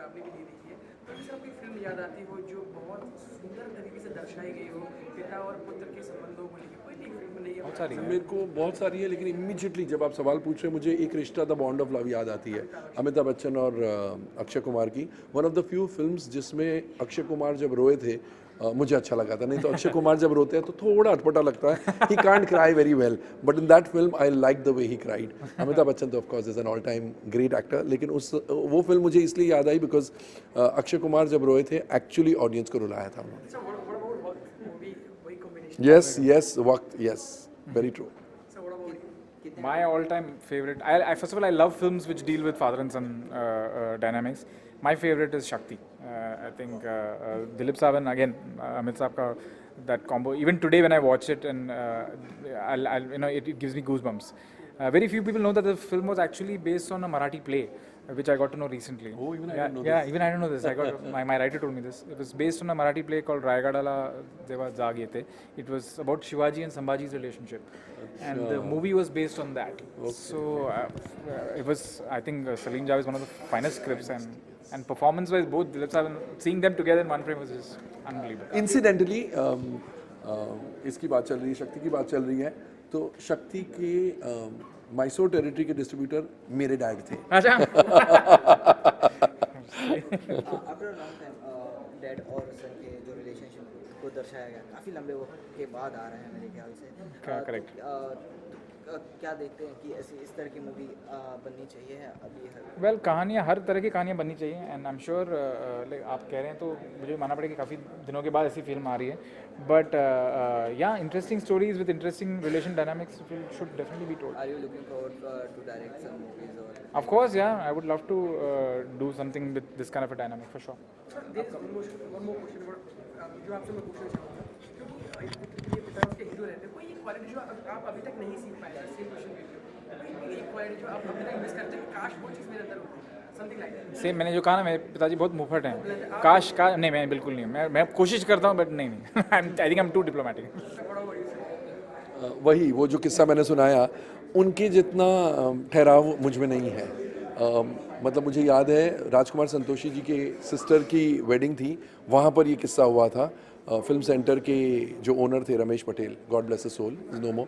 आपने भी नहीं देखी है, तो जैसे आपको फिल्म याद आती हो जो बहुत सुंदर तरीके से दर्शाई गई हो पिता और पुत्र के संबंधों को लेकर, कोई नहीं फिल्म नहीं है बहुत सारी मेरे को बहुत सारी है, लेकिन इमीडिएटली जब आप सवाल पूछ रहे हैं मुझे एक रिश्ता द बॉन्ड ऑफ लव याद आती है, अमिताभ बच्चन और अक्षय कुमार की। One of the few films जिसमें अक्षय कुमार जब रोए थे मुझे अच्छा लगा था। नहीं तो अक्षय कुमार जब रोते हैं तो थोड़ा अटपटा लगता है, he can't cry very well, but in that film I like the way he cried. Amitabh Bachchan तो of course is an all time great actor, लेकिन वो फिल्म मुझे इसलिए याद आई बिकॉज अक्षय कुमार जब रोए थे एक्चुअली ऑडियंस को रुलाया था उन्होंने। So what about movie वही combination? यस यस वक्त, yes very true. So what about you? My all-time favorite. I first of all, I love films which deal with father and son dynamics. My favorite is Shakti. I think Dilip Saab and again Amit Saab ka that combo. Even today when I watch it and I'll it gives me goosebumps. Very few people know that the film was actually based on a Marathi play, which I got to know recently. Oh, even I yeah, didn't know yeah, this. even I don't know this. I got my writer told me this. It was based on a Marathi play called Rayagadala Deva Jaag Yete. It was about Shivaji and Sambhaji's relationship, and the movie was based on that. So it was, I think, Salim Jav is one of the finest scripts, and performance-wise, both Dilip Saab and seeing them together in one frame was just unbelievable. Incidentally इसकी बात चल रही है, शक्ति की बात चल रही है, तो शक्ति के मैसूर टेरिटरी के डिस्ट्रीब्यूटर मेरे डैड थे। अच्छा. After a long time dad और सन के जो रिलेशनशिप को दर्शाया गया काफ़ी लंबे वक्त के बाद आ रहे हैं मेरे ख्याल से। Correct. क्या देखते हैं कि ऐसी इस तरह की मूवी बननी चाहिए है अभी हर वेल कहानियाँ, हर तरह की कहानियाँ बननी चाहिए, एंड आई एम श्योर आप कह रहे हैं तो मुझे मानना पड़ेगा कि काफ़ी दिनों के बाद ऐसी फिल्म आ रही है, बट या interesting stories with interesting relation dynamics should definitely be told. Are you looking forward to direct some movies और Of course, yeah, I would love to do something with this kind of a dynamic for sure. Sir, there is one more question about जो आपसे मैं पूछना चाहूँगा, क्योंकि ये पिता उसके हीरो रहते हैं, कोई एक क्वालिटी जो आप अभी तक नहीं सीख पाए, सेम क्वेश्चन कोई एक क्वालिटी जो आप अभी तक मिस करते हैं, काश वो चीज़ मेरे अंदर होती, समथिंग लाइक दैट। सेम मैंने जो कहा ना, मेरे पिताजी बहुत मुफट हैं. काश नहीं, मैं बिल्कुल नहीं, मैं कोशिश करता हूँ, बट नहीं. I think I am too diplomatic. वही वो जो किस्सा मैंने सुनाया, उनके जितना ठहराव मुझ में नहीं है। मतलब मुझे याद है राजकुमार संतोषी जी के सिस्टर की वेडिंग थी, वहाँ पर ये किस्सा हुआ था। फिल्म सेंटर के जो ओनर थे Ramesh Patel, God bless his soul, is no more,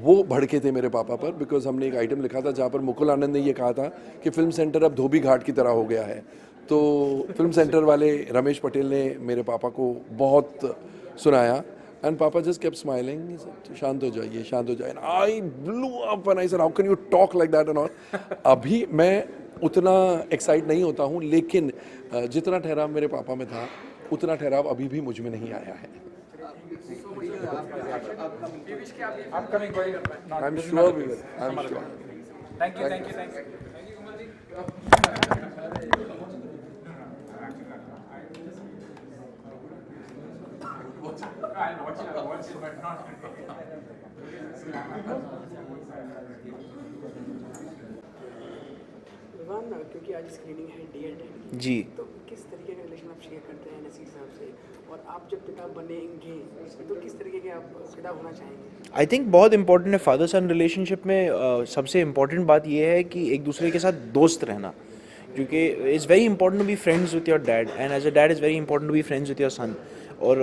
वो भड़के थे मेरे पापा पर बिकॉज हमने एक आइटम लिखा था जहाँ पर मुकुल आनंद ने ये कहा था कि फिल्म सेंटर अब धोबी घाट की तरह हो गया है। तो फिल्म सेंटर वाले रमेश पटेल ने मेरे पापा को बहुत सुनाया, एंड पापा जस्ट केप्ट स्माइलिंग, शांत हो जाइए, शांत हो जाइए। I blew up and I said how can you talk like that and all. अभी मैं उतना एक्साइट नहीं होता हूँ, लेकिन जितना ठहराव मेरे पापा में था उतना ठहराव अभी भी मुझ में नहीं आया है। Upcoming I am sure we will, I am sure. Thank you. Vivaan, क्योंकि आज स्क्रीनिंग है D&D की, जी तो किस तरीके का रिलेशन आप शेयर करते हैं नसीर साहब से, और आप जब पिता बनेंगे तो किस तरीके के आप पिता होना चाहेंगे? आई थिंक बहुत इंपॉर्टेंट है फादर सन रिलेशनशिप में। सबसे इम्पॉर्टेंट बात यह है कि एक दूसरे के साथ दोस्त रहना, क्योंकि it's very important to be friends with your dad, and as a dad is very important to be friends with your son. और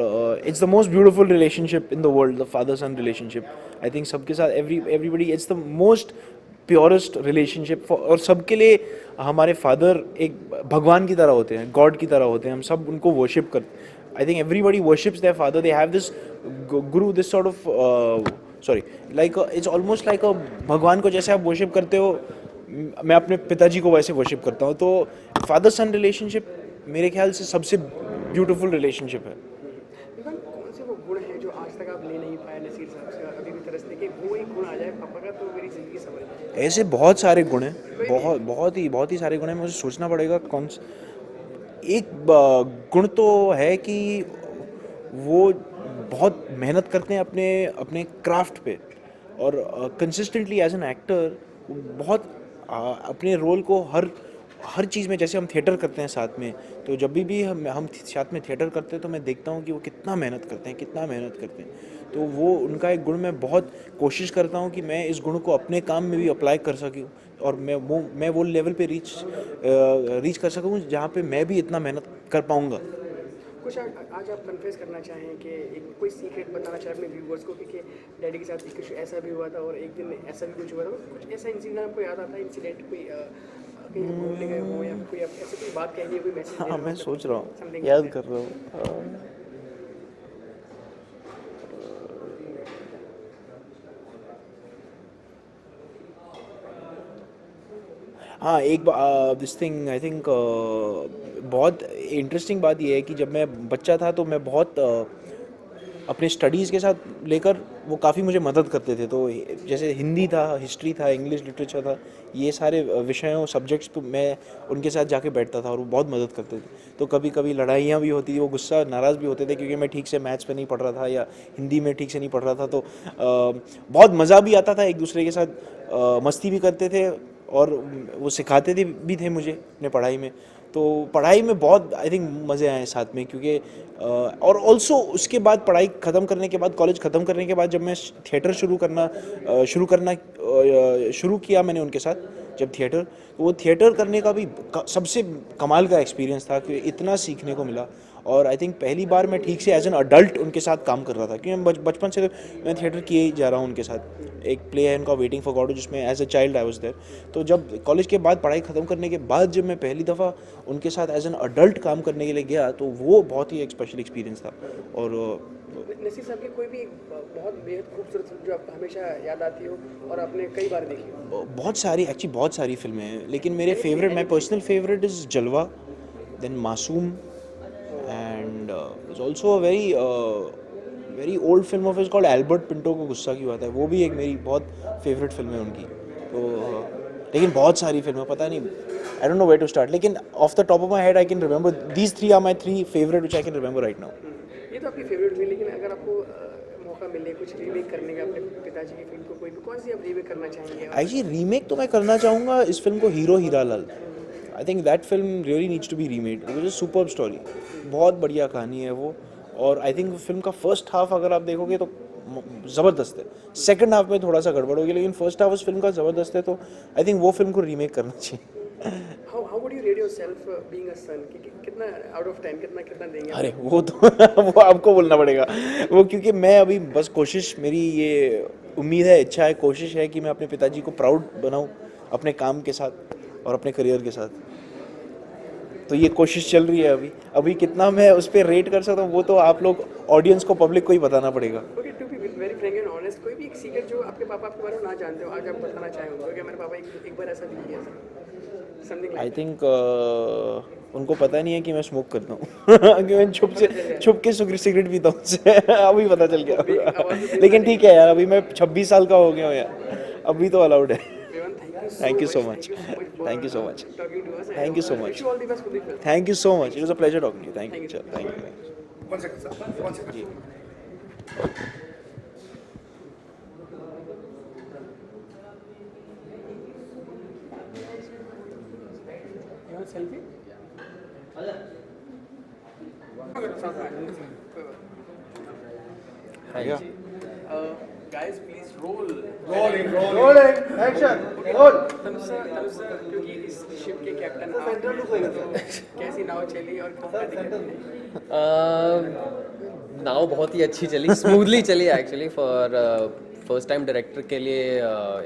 it's the most beautiful relationship in the world, the father son relationship. I think सबके साथ everybody, it's the most purest relationship. और सबके लिए हमारे father एक भगवान की तरह होते हैं, गॉड की तरह होते हैं, हम सब उनको वर्शिप करते हैं। I think everybody worships their father. They have this guru, this sort of it's almost like a भगवान को जैसे आप worship करते हो, मैं अपने पिताजी को वैसे worship करता हूँ। तो फादर सन रिलेशनशिप मेरे ख्याल से सबसे ब्यूटीफुल रिलेशनशिप है। विवान, कौन से वो गुण हैं जो आज तक आप ले नहीं पाए नसीर साहब से, और अभी भी तरसते कि वो एक गुण आ जाए पापा का तो मेरी जिंदगी संभल जाए? ऐसे बहुत सारे गुण हैं, बहुत ही सारे गुण हैं। मुझे सोचना पड़ेगा कौन सा। एक गुण तो है कि वो बहुत मेहनत करते हैं अपने क्राफ्ट पे, और कंसिस्टेंटली एज एन एक्टर बहुत अपने रोल को हर चीज़ में, जैसे हम थिएटर करते हैं साथ में, तो जब भी हम साथ में थिएटर करते हैं तो मैं देखता हूँ कि वो कितना मेहनत करते हैं, कितना मेहनत करते हैं। तो वो उनका एक गुण मैं बहुत कोशिश करता हूँ कि मैं इस गुण को अपने काम में भी अप्लाई कर सकूँ, और मैं वो लेवल पे रीच कर सकूँ जहाँ पे मैं भी इतना मेहनत कर पाऊँगा। कुछ आज आप कन्फेस करना चाहें कि एक कोई सीक्रेट बताना चाहें अपने व्यूवर्स को कि डैडी के साथ कुछ ऐसा भी हुआ था और एक दिन ऐसा भी कुछ हुआ था, कुछ ऐसा इंसिडेंट आपको याद आता है, इंसिडेंट कोई कहीं आप घूमने गए हो या कोई आप ऐसी कोई बात कहनी है, कोई मैसेज? हाँ, मैं सोच रहा हूँ, Something याद like कर रहा हूँ। हाँ, एक दिस थिंग आई थिंक, बहुत इंटरेस्टिंग बात ये है कि जब मैं बच्चा था तो मैं बहुत अपने स्टडीज़ के साथ लेकर वो काफ़ी मुझे मदद करते थे। तो जैसे हिंदी था, हिस्ट्री था, इंग्लिश लिटरेचर था, ये सारे विषयों सब्जेक्ट्स तो मैं उनके साथ जाके बैठता था और वो बहुत मदद करते थे। तो कभी कभी लड़ाइयाँ भी होती थी, वो गुस्सा नाराज़ भी होते थे क्योंकि मैं ठीक से मैथ्स पे नहीं पढ़ रहा था या हिंदी में ठीक से नहीं पढ़ रहा था। तो बहुत मज़ा भी आता था, एक दूसरे के साथ मस्ती भी करते थे और वो सिखाते थे भी थे मुझे अपने पढ़ाई में। तो पढ़ाई में बहुत आई थिंक मज़े आए साथ में, क्योंकि और ऑल्सो उसके बाद पढ़ाई ख़त्म करने के बाद, कॉलेज ख़त्म करने के बाद जब मैं थिएटर शुरू किया मैंने उनके साथ जब थिएटर, तो वो थिएटर करने का भी सबसे कमाल का एक्सपीरियंस था कि इतना सीखने को मिला। और आई थिंक पहली बार मैं ठीक से एज एन अडल्ट उनके साथ काम कर रहा था, क्योंकि मैं बचपन से तो मैं थिएटर किए ही जा रहा हूँ उनके साथ। एक प्ले है उनका वेटिंग फॉर गॉड, जिसमें as a child I was there. तो जब कॉलेज के बाद पढ़ाई ख़त्म करने के बाद जब मैं पहली दफ़ा उनके साथ एज एन अडल्ट काम करने के लिए गया, तो वो बहुत ही एक स्पेशल एक्सपीरियंस था। और नसीर साहब की कोई भी एक बहुत बेहद खूबसूरत फिल्म जो आपको हमेशा याद आती हो और आपने कई बार देखी हो? बहुत सारी फिल्में हैं, लेकिन मेरे favourite, my personal favourite is जलवा, देन मासूम, and is also a very old film of is called Albert Pinto को गुस्सा क्यों आता है, वो भी एक मेरी बहुत फेवरेट फिल्म है उनकी। तो लेकिन बहुत सारी फिल्में, पता नहीं, I don't know where to start, लेकिन off the top of my head I can remember these three are my three favourite which I can remember right now. ये तो आपकी फेवरेट थी, लेकिन अगर आपको मौका मिले कुछ रीमेक करने का अपने पिताजी की फिल्म को, कोई भी कौन सी आप रीमेक करना चाहेंगे? एक्चुअली रीमेक तो मैं करना चाहूँगा इस फिल्म को, Hero Hira Lal. I think that film really needs to be remade, it was a superb story, बहुत बढ़िया कहानी है वो। और आई थिंक फिल्म का फर्स्ट हाफ अगर आप देखोगे तो ज़बरदस्त है, सेकंड हाफ में थोड़ा सा गड़बड़ होगी, लेकिन फर्स्ट हाफ उस फिल्म का ज़बरदस्त है। तो आई थिंक वो फिल्म को रीमेक करना चाहिए। How would you rate yourself being a son, कितना आउट ऑफ 10 कितना देंगे? अरे वो तो वो आपको बोलना पड़ेगा वो, क्योंकि मैं अभी बस कोशिश, मेरी ये उम्मीद है, इच्छा है, कोशिश है कि मैं अपने पिताजी को प्राउड बनाऊं अपने काम के साथ और अपने करियर के साथ। तो ये कोशिश चल रही है अभी कितना मैं उस पर रेट कर सकता हूँ वो तो आप लोग, ऑडियंस को, पब्लिक को ही बताना पड़ेगा। Okay, to be very frank and honest, कोई भी एक सीक्रेट जो आपके पापा आपके बारे में ना जानते हो, आज आप बताना चाहेंगे कि मेरे पापा एक बार ऐसा भी किया था, समथिंग आई लाइक? थिंक उनको पता नहीं है कि मैं स्मोक करता हूँ कि मैं छुप के सिगरेट पीता हूँ उससे अभी पता चल गया लेकिन ठीक है यार, अभी मैं 26 साल का हो गया हूँ यार, अभी तो अलाउड है। Thank you so much. Thank you so much. Talking to us. Thank you so much. Wish you all the best for the film. Thank you so much. It was a pleasure talking to you. Thank you. Sir. Thank you. One second, sir. One second. You want selfie? Yeah. Guys, please roll. Action roll. तब sir क्योंकि इस ship के captain आप हैं, तो कैसी नाव चली और क्या दिक्कत है? नाव बहुत ही अच्छी चली, स्मूथली चली actually. For first time director के लिए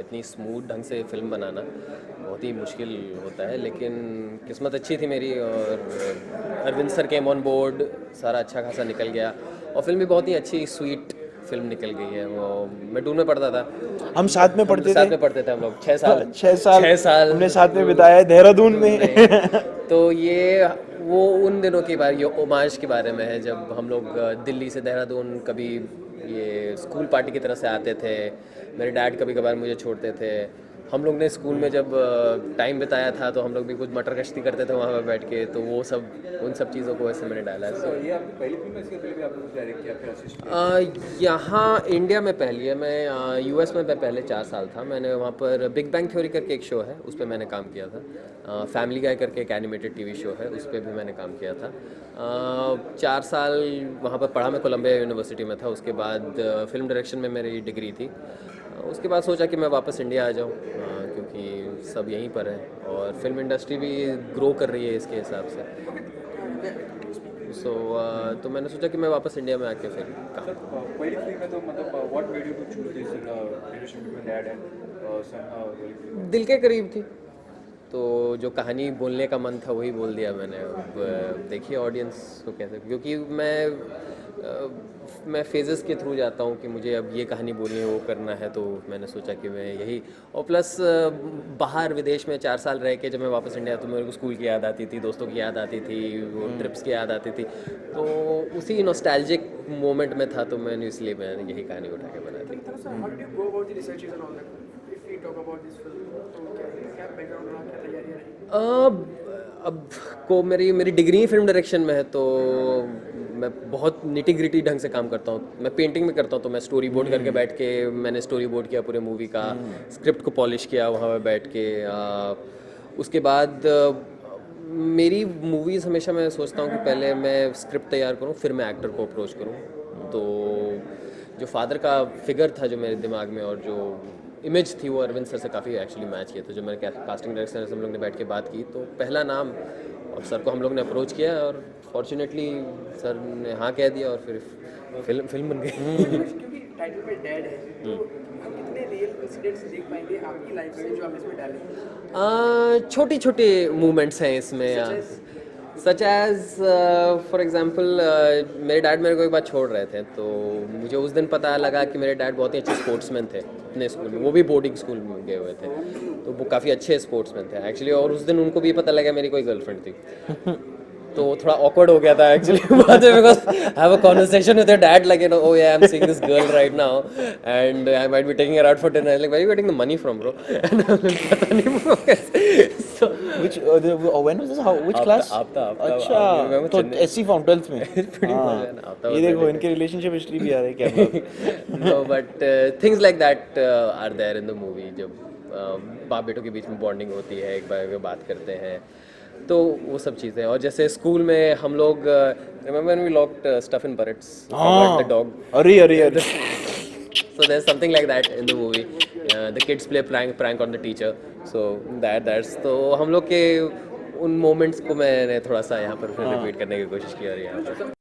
इतनी स्मूथ ढंग से फिल्म बनाना बहुत ही मुश्किल होता है, लेकिन किस्मत अच्छी थी मेरी और Arvind sir came on board, सारा अच्छा खासा निकल गया और फिल्म भी बहुत ही अच्छी स्वीट फिल्म निकल गई है। वो मैं टूर में पढ़ता था, हम साथ में पढ़ते थे हम लोग 6 साल 6 साल हमने साथ में बिताया देहरादून में तो ये वो उन दिनों की बात, ये ओमाज के बारे में है जब हम लोग दिल्ली से देहरादून कभी ये स्कूल पार्टी की तरह से आते थे। मेरे डैड कभी कभार मुझे छोड़ते थे हम लोग ने स्कूल में जब टाइम बिताया था तो हम लोग भी कुछ मटर कश्ती करते थे वहाँ पर बैठ के, तो वो सब उन सब चीज़ों को वैसे मैंने डाला है। ये आपकी पहली फिल्म है, इसके पहले भी आपने कुछ डायरेक्ट किया फिर असिस्ट यहाँ इंडिया में पहली है। मैं यूएस में मैं पहले 4 साल था। मैंने वहाँ पर बिग बैंग थ्योरी करके एक शो है, उस पर मैंने काम किया था। फैमिली गाय करके एक एनिमेटेड टीवी शो है, उस पर भी मैंने काम किया था। 4 साल वहाँ पर पढ़ा मैं, कोलंबिया यूनिवर्सिटी में था। उसके बाद फिल्म डायरेक्शन में मेरी डिग्री थी। उसके बाद सोचा कि मैं वापस इंडिया आ जाऊँ, क्योंकि सब यहीं पर है और फिल्म इंडस्ट्री भी ग्रो कर रही है इसके हिसाब से। तो मैंने सोचा कि मैं वापस इंडिया में आके फिर काम। पहली फिल्म में तो मतलब what made you to choose this relation between dad and son? दिल के करीब थी, तो जो कहानी बोलने का मन था वही बोल दिया मैंने। अब देखिए ऑडियंस को कैसे, क्योंकि मैं फेजेस के थ्रू जाता हूँ कि मुझे अब ये कहानी बोलनी है, वो करना है, तो मैंने सोचा कि मैं यही। और प्लस बाहर विदेश में 4 साल रह के जब मैं वापस इंडिया तो मेरे को स्कूल की याद आती थी, दोस्तों की याद आती थी, वो ट्रिप्स की याद आती थी, तो उसी नॉस्टैल्जिक मोमेंट में था, तो मैंने इसलिए मैंने यही कहानी उठा के बना दी। How did you go about the researches and all that? If we talk about this film, तो क्या background रहा, क्या तैयारियाँ रही? अब को मेरी डिग्री फिल्म डायरेक्शन में है, तो मैं बहुत निटी ग्रिटी ढंग से काम करता हूँ। मैं पेंटिंग में करता हूँ, तो मैं स्टोरी बोर्ड करके बैठ के मैंने स्टोरी बोर्ड किया पूरे मूवी का, स्क्रिप्ट को पॉलिश किया वहाँ पे बैठ के। उसके बाद मेरी मूवीज़ हमेशा मैं सोचता हूँ कि पहले मैं स्क्रिप्ट तैयार करूँ, फिर मैं एक्टर को अप्रोच करूँ। तो जो फादर का फिगर था जो मेरे दिमाग में और जो इमेज थी, वो अरविंद सर से काफ़ी एक्चुअली मैच किया था। जो मैंने कास्टिंग डायरेक्टर से हम लोग ने बैठ के बात की, तो पहला नाम और सर को हम लोग ने अप्रोच किया और फॉर्चुनेटली सर ने हाँ कह दिया और फिर फिल्म बन गई। क्योंकि टाइटल पे डैड है, तो हम कितने रियल इंसिडेंट्स देख पाएंगे आपकी लाइफ से जो आप इसमें डालें? छोटी छोटी मूवमेंट्स हैं इसमें, सच एज फॉर एग्जांपल मेरे डैड मेरे को एक बार छोड़ रहे थे, तो मुझे उस दिन पता लगा कि मेरे डैड बहुत ही अच्छे स्पोर्ट्समैन थे अपने स्कूल में, वो भी बोर्डिंग स्कूल में गए हुए थे, तो वो काफ़ी अच्छे स्पोर्ट्समैन थे एक्चुअली। और उस दिन उनको भी पता लगा मेरी कोई गर्लफ्रेंड थी, तो थोड़ा ऑकवर्ड हो गया था एक्चुअली बाद में, because I have a conversation with your dad like, you know, oh yeah I am seeing this girl right now and I might be taking her out for dinner, like where are you getting the money from bro, and पता नहीं bro कैसे। So, when was this? Which class? आपता अच्छा, तो SC form 12th में। आपता ये देखो इनके relationship history भी आ रही है क्या? No, but things like that are there in the movie। जब बाप बेटों के बीच में बॉन्डिंग होती है, एक बार बात करते हैं, तो वो सब चीज़ें। और जैसे स्कूल में हम लोग remember when we locked stuff in buckets, the dog, अरे so there's something like that in the movie। The kids play prank on the teacher, so that's तो हम लोग के उन moments को मैंने थोड़ा सा यहाँ पर फिर रिपीट करने की कोशिश की और यहाँ पर